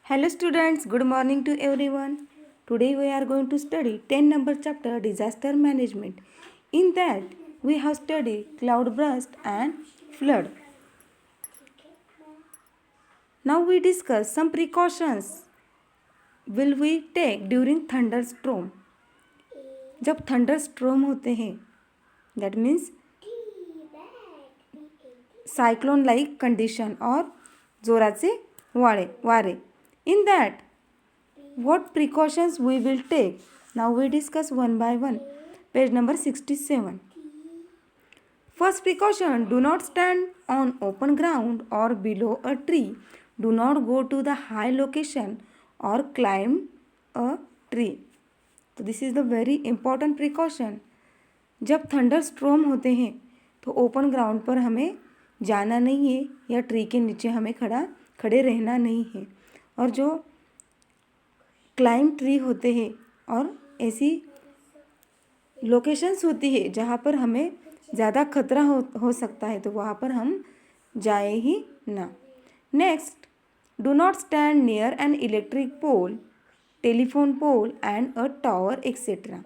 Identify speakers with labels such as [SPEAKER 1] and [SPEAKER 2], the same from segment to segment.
[SPEAKER 1] Hello students, good morning to everyone. Today we are going to study 10 number chapter disaster management. In that we have studied cloud burst and flood. Now we discuss some precautions will we take during thunderstorm. जब thunderstorm होते हैं that means cyclone like condition और जोरात से वारे in that what precautions we will take. Now we discuss one by one. Page number 67. First precaution, do not stand on open ground or below a tree. Do not go to the high location or climb a tree. तो this is the very important precaution. जब thunder storm होते हैं तो open ground पर हमें जाना नहीं है या ट्री के नीचे हमें खड़े रहना नहीं है. और जो क्लाइंब ट्री होते हैं और ऐसी लोकेशंस होती है जहाँ पर हमें ज़्यादा खतरा हो सकता है तो वहाँ पर हम जाए ही ना. Next, do not stand near an electric pole, telephone pole and a tower etcetera.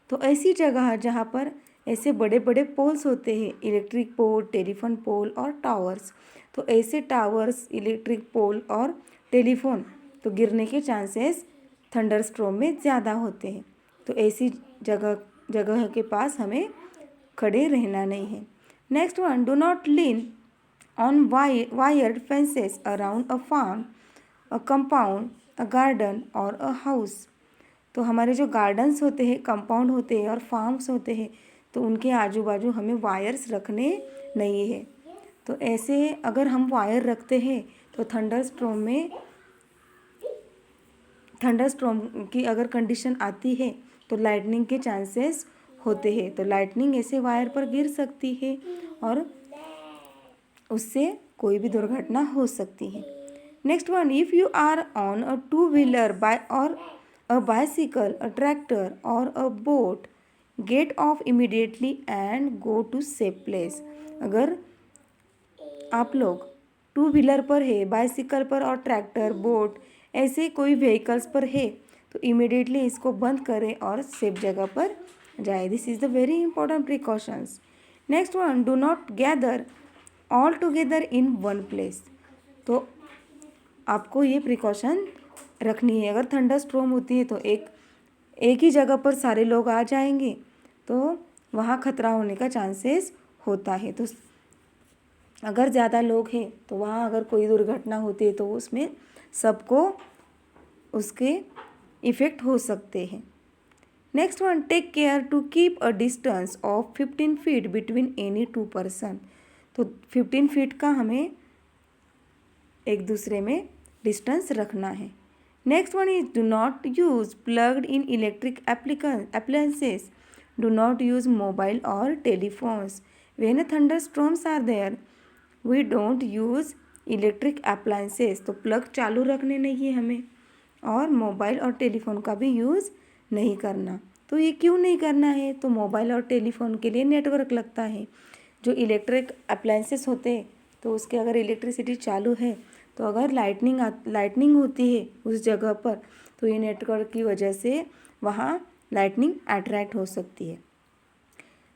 [SPEAKER 1] तो ऐसी जगह जहाँ पर ऐसे बड़े बड़े पोल्स होते हैं, इलेक्ट्रिक पोल, टेलीफोन पोल और टावर्स. तो ऐसे टावर्स, इलेक्ट्रिक पोल और टेलीफोन तो गिरने के चांसेस थंडरस्ट्रॉम में ज़्यादा होते हैं. तो ऐसी जगह के पास हमें खड़े रहना नहीं है. Next one, do not lean on wired fences around a farm, a compound, a garden और अ हाउस. तो हमारे जो गार्डन्स होते हैं, कंपाउंड होते हैं और फार्म्स होते हैं तो उनके आजू बाजू हमें वायर्स रखने नहीं है. तो ऐसे अगर हम वायर रखते हैं तो थंडरस्ट्रॉम की अगर कंडीशन आती है तो लाइटनिंग के चांसेस होते हैं. तो लाइटनिंग ऐसे वायर पर गिर सकती है और उससे कोई भी दुर्घटना हो सकती है. Next one, if you are on a two wheeler और अ बाइसिकल, अ ट्रैक्टर और a boat, get off immediately and go to safe place. अगर आप लोग टू व्हीलर पर है, बाइसिकल पर और ट्रैक्टर, बोट ऐसे कोई व्हीकल्स पर है तो इमीडिएटली इसको बंद करें और सेफ जगह पर जाए. This is the very important precautions. Next one, do not gather all together in one place. तो आपको ये प्रिकॉशन रखनी है. अगर थंडरस्ट्रॉम होती है तो एक ही जगह पर सारे लोग आ जाएंगे तो वहाँ खतरा होने का चांसेस होता है. तो अगर ज़्यादा लोग हैं तो वहाँ अगर कोई दुर्घटना होती है तो उसमें सबको उसके इफ़ेक्ट हो सकते हैं. Next one, take care to keep a distance of 15 feet between any two person. तो 15 फीट का हमें एक दूसरे में डिस्टेंस रखना है. Next one is do not use plugged in electric appliances. Do not use mobile और telephones. When thunder storms are there we don't use electric appliances. तो प्लग चालू रखने नहीं है हमें और मोबाइल और टेलीफोन का भी यूज़ नहीं करना. तो ये क्यों नहीं करना है? तो मोबाइल और टेलीफोन के लिए नेटवर्क लगता है. जो इलेक्ट्रिक अप्लायंसेस होते हैं तो उसके अगर इलेक्ट्रिसिटी चालू है तो अगर लाइटनिंग होती है उस जगह पर तो ये नेटवर्क की वजह से वहाँ लाइटनिंग अट्रैक्ट हो सकती है.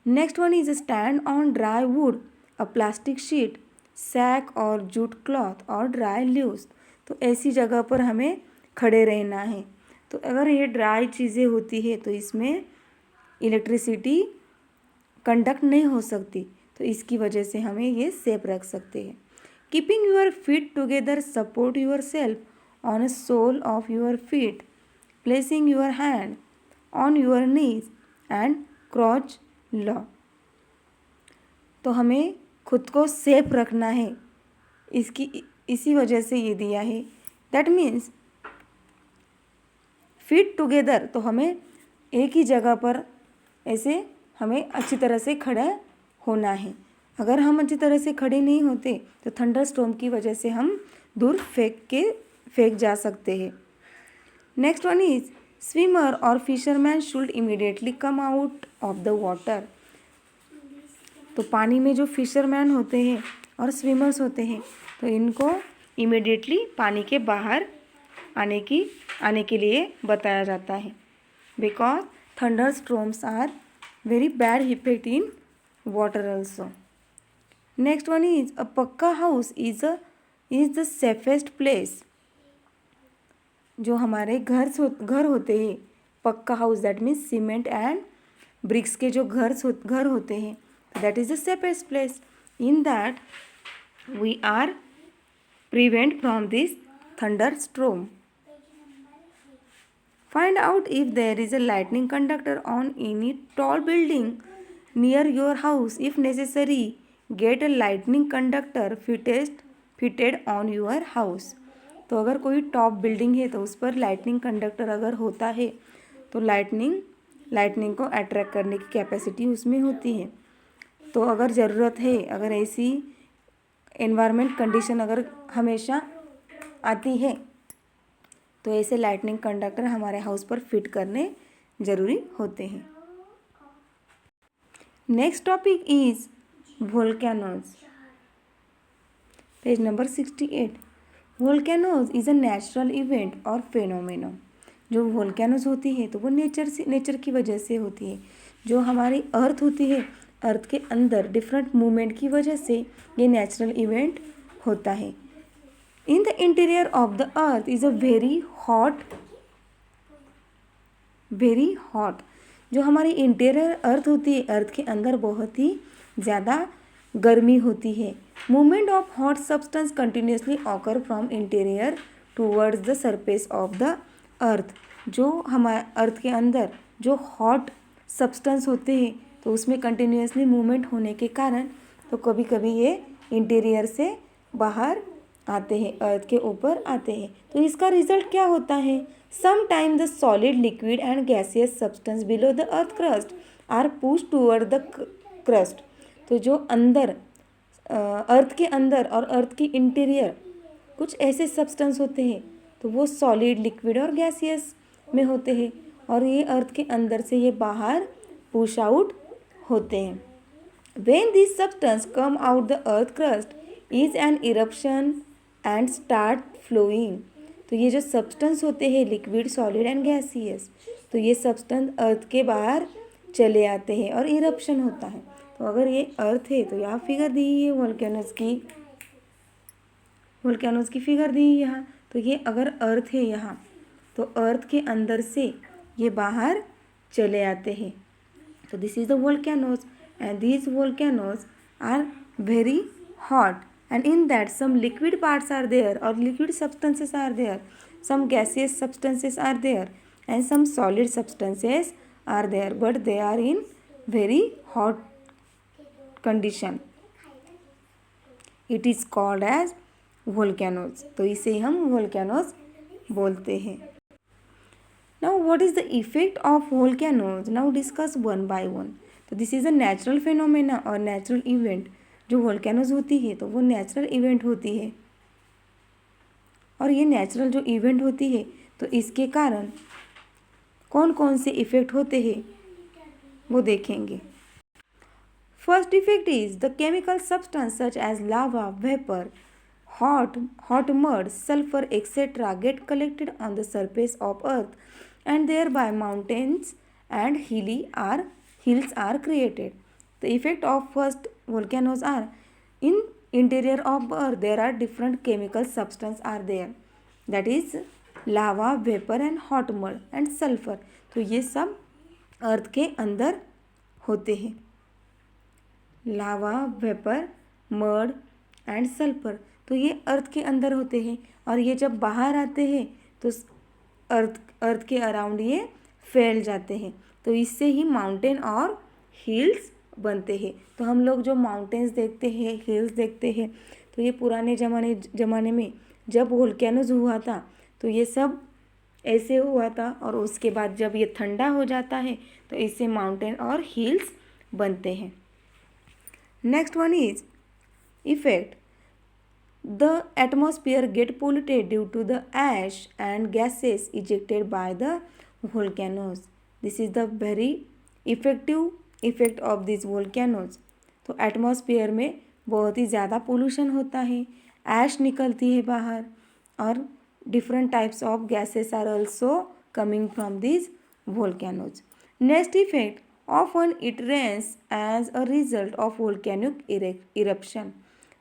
[SPEAKER 1] Next one is stand on dry wood, a plastic sheet, sack और जूट क्लॉथ और ड्राई लीव्स. तो ऐसी जगह पर हमें खड़े रहना है. तो अगर ये ड्राई चीज़ें होती है तो इसमें इलेक्ट्रिसिटी कंडक्ट नहीं हो सकती तो इसकी वजह से हमें ये सेफ रख सकते हैं. Keeping your feet together, support yourself on a sole of your feet, placing your hand on your knees and crouch low. तो हमें खुद को सेफ रखना है. इसी वजह से ये दिया है. दैट मीन्स फीट टुगेदर तो हमें एक ही जगह पर ऐसे हमें अच्छी तरह से खड़ा होना है. अगर हम अच्छी तरह से खड़े नहीं होते तो थंडर स्टॉर्म की वजह से हम दूर फेंक जा सकते हैं. नेक्स्ट वन इज स्विमर और fisherman should immediately come out of the water. तो पानी में जो फिशरमैन होते हैं और स्विमर्स होते हैं तो इनको इमीडिएटली पानी के बाहर आने के लिए बताया जाता है। Because thunder storms are very bad effect in water also. Next one is a pucca house is the safest place. जो हमारे घर होते हैं, pucca house that means cement and bricks के जो घर होते हैं, that is the safest place. In that we are prevent from this thunder storm. Find out if there is a lightning conductor on any tall building near your house. If necessary, get a lightning conductor fitted on your house. तो अगर कोई top building है तो उस पर lightning conductor अगर होता है तो लाइटनिंग को अट्रैक्ट करने की कैपेसिटी उसमें होती है। तो अगर ज़रूरत है, अगर ऐसी एनवायरनमेंट कंडीशन अगर हमेशा आती है तो ऐसे लाइटनिंग कंडक्टर हमारे हाउस पर फिट करने ज़रूरी होते हैं। Next topic is volcanoes. Page number 68। Volcanoes is a natural event और फेनोमेना। जो वोल्केनोज होती है तो वो नेचर की वजह से होती है। जो हमारी अर्थ होती है, अर्थ के अंदर डिफरेंट मूवमेंट की वजह से ये नेचुरल इवेंट होता है। In the interior of the earth is a very hot। जो हमारी इंटीरियर अर्थ होती है, अर्थ के अंदर बहुत ही ज़्यादा गर्मी होती है। Movement of hot substance continuously occur from interior towards the surface of the earth. जो हमारे अर्थ के अंदर जो हॉट सब्सटेंस होते हैं तो उसमें कंटिन्यूसली मूवमेंट होने के कारण तो कभी कभी ये इंटीरियर से बाहर आते हैं, अर्थ के ऊपर आते हैं। तो इसका रिजल्ट क्या होता है? Some time the solid, liquid and gaseous substance below the earth crust are push toward the crust. तो जो अंदर अर्थ के अंदर और अर्थ की इंटीरियर कुछ ऐसे सब्सटेंस होते हैं तो वो सॉलिड, लिक्विड और गैसियस में होते हैं और ये अर्थ के अंदर से ये बाहर पुश आउट होते हैं। When these substances come out the earth crust is an eruption and start flowing। तो ये जो सब्सटेंस होते हैं लिक्विड, सॉलिड एंड गैसियस, तो ये सब्सटेंस अर्थ के बाहर चले आते हैं और इरप्शन होता है। तो अगर ये अर्थ है तो यहाँ फिगर दी है वोल्केनोज की फिगर दी है यहाँ। तो ये अगर अर्थ है यहाँ तो अर्थ के अंदर से ये बाहर चले आते हैं। तो this is the volcanoes and these volcanoes are very hot and in that some liquid parts are there or liquid substances are there, some gaseous substances are there and some solid substances are there, but they are in very hot condition. It is called as volcanoes। तो इसे हम volcanoes बोलते हैं। Now what is the effect of volcanoes? Now discuss one by one। तो this is a natural phenomena और natural event. जो volcanoes होती है तो वो नेचुरल इवेंट होती है और ये नेचुरल जो इवेंट होती है तो इसके कारण कौन कौन से इफ़ेक्ट होते हैं वो देखेंगे। First effect is the chemical substance such as lava, vapour, hot mud, sulfur etc. get collected on the surface of earth and thereby mountains and hills are created. The effect of first volcanoes are in interior of earth there are different chemical substance are there, that is lava, vapor and hot mud and sulfur। तो ये सब अर्थ के अंदर होते हैं, लावा, vapour, mud and sulphur. तो ये अर्थ के अंदर होते हैं और ये जब बाहर आते हैं तो अर्थ के अराउंड ये फैल जाते हैं। तो इससे ही माउंटेन और हिल्स बनते हैं। तो हम लोग जो माउंटेन्स देखते हैं, हिल्स देखते हैं, तो ये पुराने ज़माने में जब वोल्केनोज हुआ था तो ये सब ऐसे हुआ था और उसके बाद जब ये ठंडा हो जाता है तो इससे माउंटेन और हिल्स बनते हैं। Next one is effect. The atmosphere get polluted due to the ash and gases ejected by the volcanoes. This is the very effective effect of these volcanoes। तो एटमॉस्फेयर में बहुत ही ज़्यादा पोल्यूशन होता है, ऐश निकलती है बाहर और different types of gases are also coming from these volcanoes. Next effect, often it rains as a result of volcanic eruption.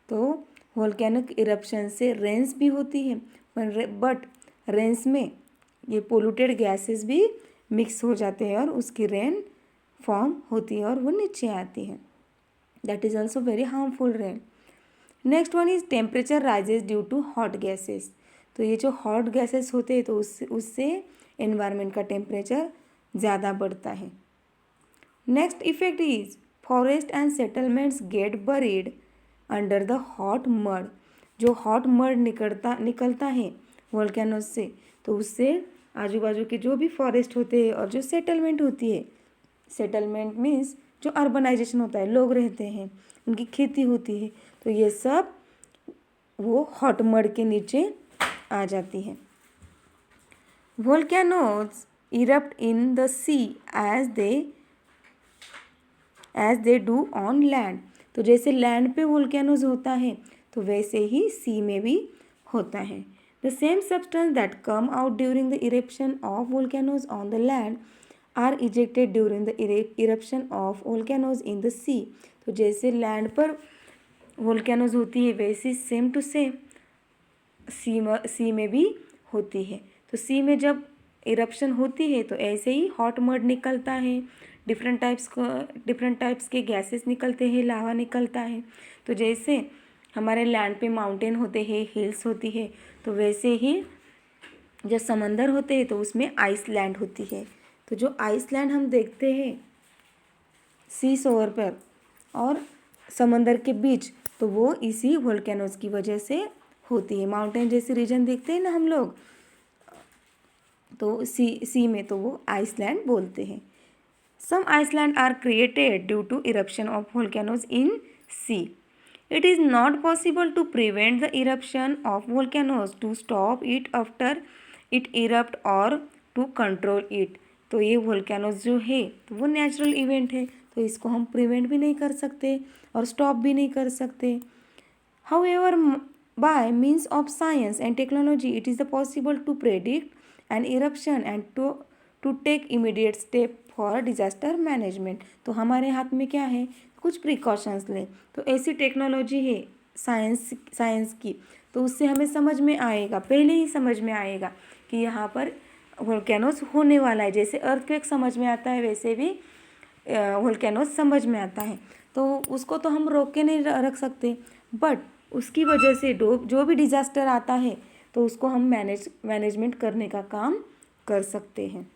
[SPEAKER 1] तो volcanic eruption से रेंस भी होती है, बट रेंस में ये पोल्यूटेड गैसेस भी मिक्स हो जाते हैं और उसकी रेन फॉर्म होती है और वो नीचे आती है. That is also very harmful rain. Next one is temperature rises due to hot gases. तो ये जो हॉट गैसेस होते हैं तो उससे एनवायरनमेंट का टेम्परेचर ज़्यादा बढ़ता है. Next effect is forest and settlements get buried under the hot mud. जो हॉट मड निकलता है वोल्केनोज से, तो उससे आजू बाजू के जो भी फॉरेस्ट होते हैं और जो सेटलमेंट होती है, सेटलमेंट मीन्स जो अर्बनाइजेशन होता है, लोग रहते हैं, उनकी खेती होती है, तो ये सब वो हॉट मड के नीचे आ जाती है. Volcanoes erupt in the sea as they do on land. तो जैसे लैंड पे वोल्केनोज होता है तो वैसे ही सी में भी होता है. The same substance that come out during the eruption of volcanoes on the land are ejected during the eruption of volcanoes in the sea. तो जैसे लैंड पर वोल्केनोज होती है वैसे सेम टू सेम सी में भी होती है. तो सी में जब इरप्शन होती है तो ऐसे ही हॉट मड निकलता है, डिफरेंट टाइप्स के गैसेस निकलते हैं, लावा निकलता है. तो जैसे हमारे लैंड पे माउंटेन होते हैं, हिल्स होती है, तो वैसे ही जब समंदर होते हैं तो उसमें आइसलैंड होती है. तो जो आइसलैंड हम देखते हैं सी शोर पर और समंदर के बीच, तो वो इसी वोल्केनोज की वजह से होती है. माउंटेन जैसे रीजन देखते हैं ना हम लोग, तो सी में तो वो आइसलैंड बोलते हैं. Some island are created due to eruption of volcanoes in sea. It is not possible to prevent the eruption of volcanoes, to stop it after it erupt or to control it. तो ये volcanoes जो है तो वो natural event है, तो इसको हम प्रिवेंट भी नहीं कर सकते और स्टॉप भी नहीं कर सकते. However, by means of science and technology, it is possible to predict an eruption and to take immediate step for disaster management. तो हमारे हाथ में क्या है, कुछ प्रिकॉशंस लें. तो ऐसी टेक्नोलॉजी है साइंस की, तो उससे हमें समझ में आएगा, पहले ही समझ में आएगा कि यहाँ पर वोल्केनोज होने वाला है. जैसे अर्थक्वेक समझ में आता है वैसे भी वोल्केनोज समझ में आता है. तो उसको तो हम रोक के नहीं रख सकते, बट उसकी वजह से जो भी डिज़ास्टर आता है तो उसको हम मैनेजमेंट करने का काम कर सकते हैं.